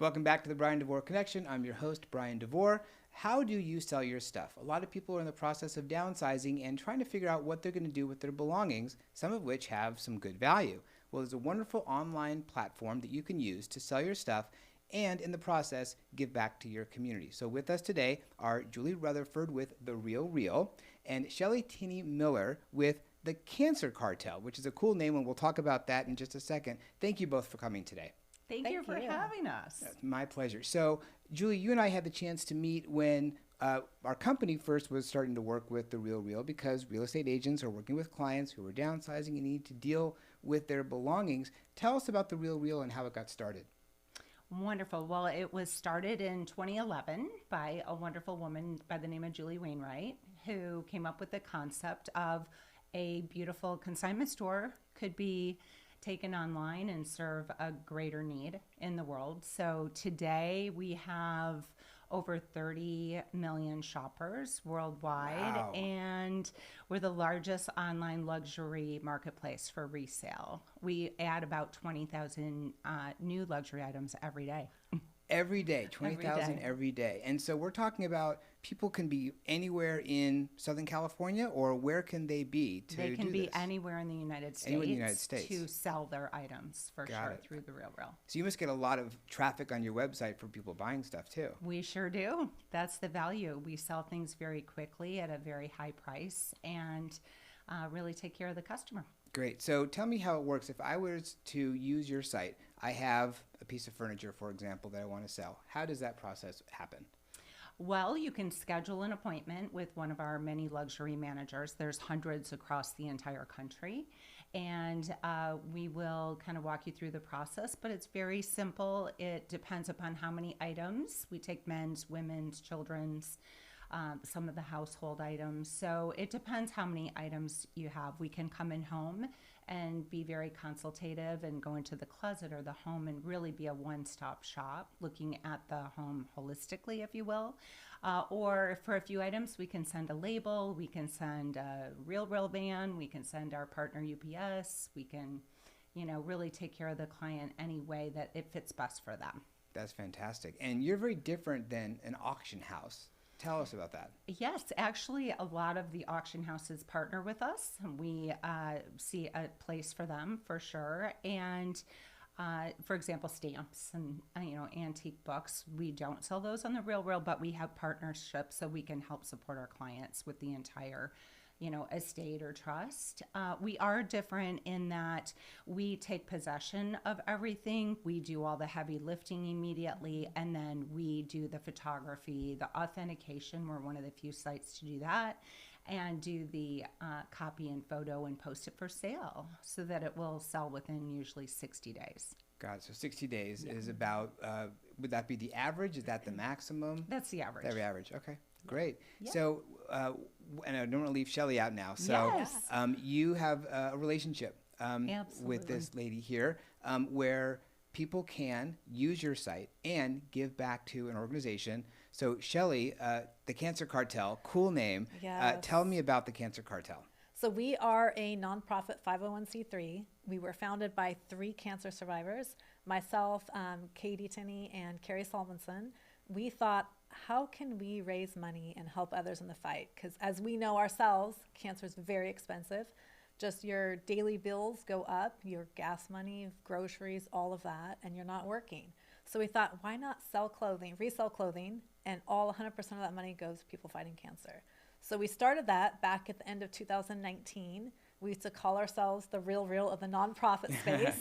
Welcome back to the Bryan Devore Connection. I'm your host, Bryan Devore. How do you sell your stuff? A lot of people are in the process of downsizing and trying to figure out what they're going to do with their belongings, some of which have some good value. Well, there's a wonderful online platform that you can use to sell your stuff and in the process give back to your community. So with us today are Julie Rutherford with the RealReal and Shelly Tinney-Miller with the Cancer Cartel, which is a cool name, and we'll talk about that in just a second. Thank you both for coming today. Thank you for having us. My pleasure. So, Julie, you and I had the chance to meet when our company first was starting to work with the RealReal because real estate agents are working with clients who are downsizing and need to deal with their belongings. Tell us about the RealReal and how it got started. Wonderful. Well, it was started in 2011 by a wonderful woman by the name of Julie Wainwright, who came up with the concept of a beautiful consignment store could be taken online and serve a greater need in the world. So today we have over 30 million shoppers worldwide. Wow. And we're the largest online luxury marketplace for resale. We add about 20,000 new luxury items every day. Every day, 20,000 every day. And so we're talking about people can be anywhere in Southern California, or where can they be to do this? They can be anywhere in the United States. Anywhere in the United States. To sell their items for Got sure it. through the RealReal. So you must get a lot of traffic on your website for people buying stuff too. We sure do. That's the value. We sell things very quickly at a very high price and really take care of the customer. Great. So tell me how it works. If I was to use your site, I have a piece of furniture, for example, that I want to sell. How does that process happen? Well, you can schedule an appointment with one of our many luxury managers. There's hundreds across the entire country. And we will kind of walk you through the process, but it's very simple. It depends upon how many items. We take men's, women's, children's, some of the household items. So it depends how many items you have. We can come in home and be very consultative and go into the closet or the home and really be a one-stop shop, looking at the home holistically, if you will. Or for a few items, we can send a label, we can send a RealReal van, we can send our partner UPS, we can, really take care of the client any way that it fits best for them. That's fantastic. And you're very different than an auction house. Tell us about that. Yes, actually, a lot of the auction houses partner with us. We see a place for them for sure. And for example, stamps and antique books. We don't sell those on the RealReal, but we have partnerships so we can help support our clients with the entire estate or trust. We are different in that we take possession of everything. We do all the heavy lifting immediately, and then we do the photography, the authentication. We're one of the few sites to do that, and do the copy and photo and post it for sale so that it will sell within usually 60 days. Got it. So 60 days is about, would that be the average? Is that the maximum? That's the average. Every average. Okay. Great. Yeah. So, and I don't want to leave Shelly out now. So, Yes. You have a relationship with this lady here where people can use your site and give back to an organization. So, Shelly, the Cancer Cartel, cool name. Yes. Tell me about the Cancer Cartel. So we are a nonprofit 501c3. We were founded by 3 cancer survivors, myself, Katie Tinney, and Carrie Solmonson. We thought, how can we raise money and help others in the fight? Because as we know ourselves, cancer is very expensive. Just your daily bills go up, your gas money, groceries, all of that, and you're not working. So we thought, why not sell clothing, resell clothing, and all 100% of that money goes to people fighting cancer. So we started that back at the end of 2019. We used to call ourselves the RealReal of the nonprofit space.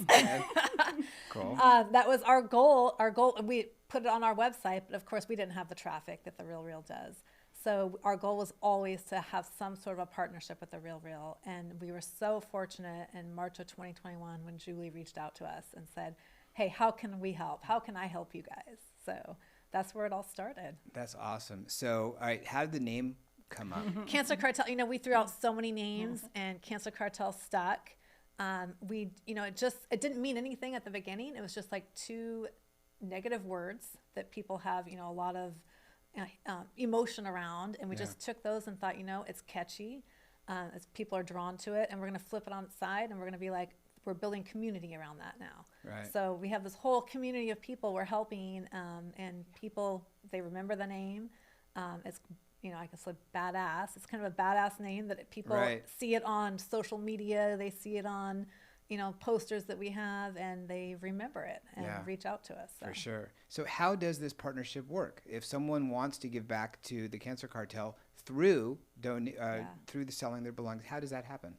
Cool. That was our goal. We put it on our website, but of course we didn't have the traffic that the RealReal does. So our goal was always to have some sort of a partnership with the RealReal. And we were so fortunate in March of 2021 when Julie reached out to us and said, hey, how can we help? How can I help you guys? So that's where it all started. That's awesome. So, all right, how did the name come up? Cancer Cartel, we threw out so many names and Cancer Cartel stuck. It didn't mean anything at the beginning. It was just like 2 negative words that people have, a lot of emotion around. And we just took those and thought, it's catchy. As people are drawn to it, and we're going to flip it on its side and we're going to be like, we're building community around that now. Right. So we have this whole community of people we're helping, and people, they remember the name. It's, I guess like badass. It's kind of a badass name that people Right. see it on social media. They see it on, posters that we have, and they remember it and Yeah. reach out to us. For sure. So how does this partnership work? If someone wants to give back to the Cancer Cartel through through the selling their belongings, how does that happen?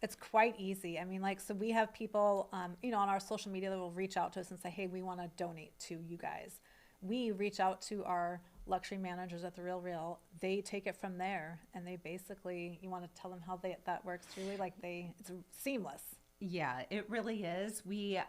It's quite easy. I mean, so we have people, on our social media that will reach out to us and say, hey, we want to donate to you guys. We reach out to our luxury managers at the RealReal. They take it from there, and they basically, you want to tell them how that works, Julie? It's seamless. Yeah, it really is. We,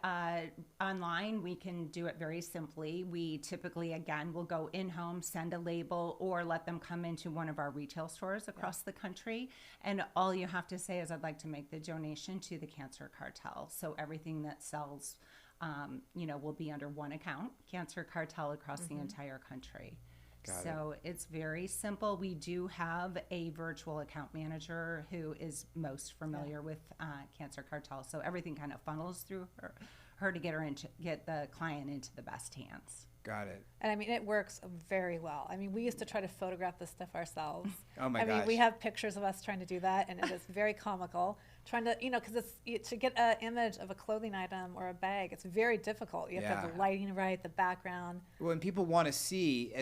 online, we can do it very simply. We typically, again, will go in-home, send a label, or let them come into one of our retail stores across the country. And all you have to say is, I'd like to make the donation to the Cancer Cartel. So everything that sells, will be under one account, Cancer Cartel, across the entire country. So it's very simple. We do have a virtual account manager who is most familiar with Cancer Cartel. So everything kind of funnels through her to get the client into the best hands. Got it. And I mean, it works very well. I mean, we used to try to photograph this stuff ourselves. Oh my I gosh. mean, we have pictures of us trying to do that, and it is very comical. Trying to, because to get an image of a clothing item or a bag, it's very difficult. You have to have the lighting right, the background. Well, and people want to see,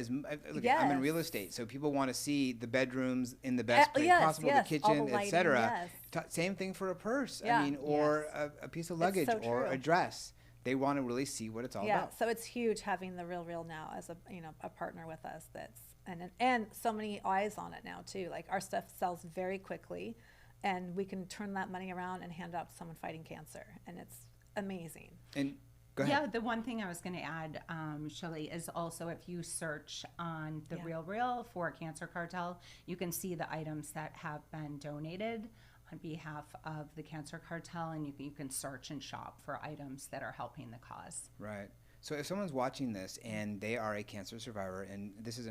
look, I'm in real estate, so people want to see the bedrooms in the best place possible, the kitchen, etc. Same thing for a purse, or a piece of luggage or a dress. They want to really see what it's all about. Yeah, so it's huge having the RealReal now as a partner with us. And so many eyes on it now too. Like, our stuff sells very quickly, and we can turn that money around and hand it out to someone fighting cancer, and it's amazing. And go ahead. Yeah, the one thing I was going to add, Shelly, is also if you search on the RealReal for Cancer Cartel, you can see the items that have been donated on behalf of the Cancer Cartel, and you can search and shop for items that are helping the cause. Right. So if someone's watching this and they are a cancer survivor, and this is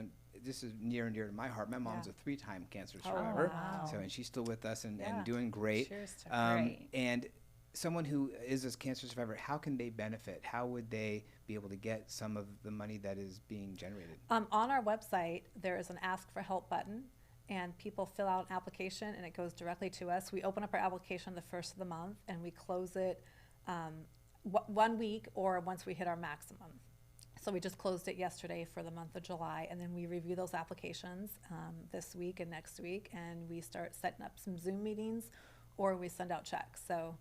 near and dear to my heart. My mom's a 3-time cancer survivor. Wow. So, and she's still with us and doing great. Cheers to her. Great. And someone who is a cancer survivor, how can they benefit? How would they be able to get some of the money that is being generated? On our website, there is an Ask for Help button, and people fill out an application, and it goes directly to us. We open up our application the first of the month, and we close it 1 week or once we hit our maximum. So we just closed it yesterday for the month of July, and then we review those applications this week and next week, and we start setting up some Zoom meetings, or we send out checks. So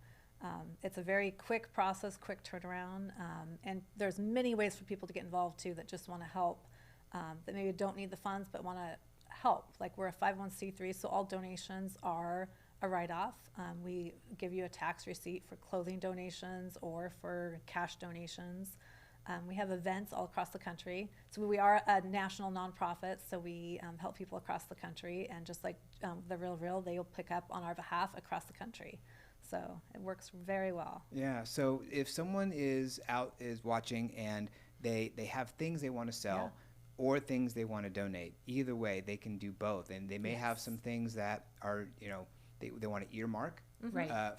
it's a very quick process, quick turnaround, and there's many ways for people to get involved too that just want to help, that maybe don't need the funds but want to help. Like, we're a 501c3, so all donations are a write-off. We give you a tax receipt for clothing donations or for cash donations. We have events all across the country. So we are a national nonprofit, so we help people across the country, and just like the RealReal, they will pick up on our behalf across the country. So it works very well. Yeah, so if someone is watching and they have things they want to sell or things they want to donate, either way, they can do both. And they may have some things that are, they want to earmark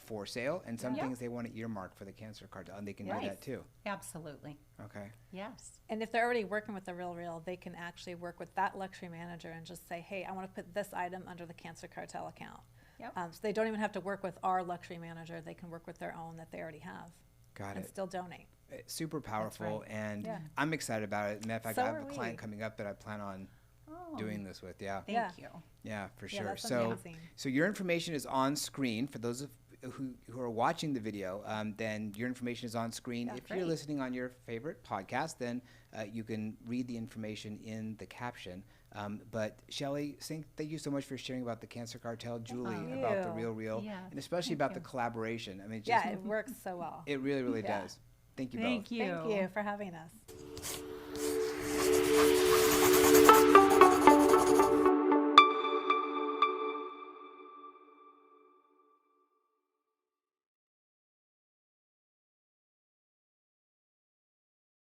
for sale, and some things they want to earmark for the Cancer Cartel, and they can do that too. Absolutely. Okay. Yes. And if they're already working with the RealReal, they can actually work with that luxury manager and just say, hey, I want to put this item under the Cancer Cartel account. Yep. So they don't even have to work with our luxury manager. They can work with their own that they already have. Got and it. still donate. It's super powerful, and Yeah. I'm excited about it. Matter of fact, So I have are a we. client coming up that I plan on doing this with. Yeah. Thank you. Yeah, for Yeah, sure. that's So, amazing. so your information is on screen for those of who are watching the video. Then your information is on screen. Yeah, if you're great. listening on your favorite podcast, then you can read the information in the caption. But Shelly, thank you so much for sharing about the Cancer Cartel, Julie Thank about the you. RealReal, Yeah, and especially thank about you. the collaboration. I mean, it just, Yeah, it works so well. it really, really Yeah. does. Thank you Thank both. you. Thank you for having us.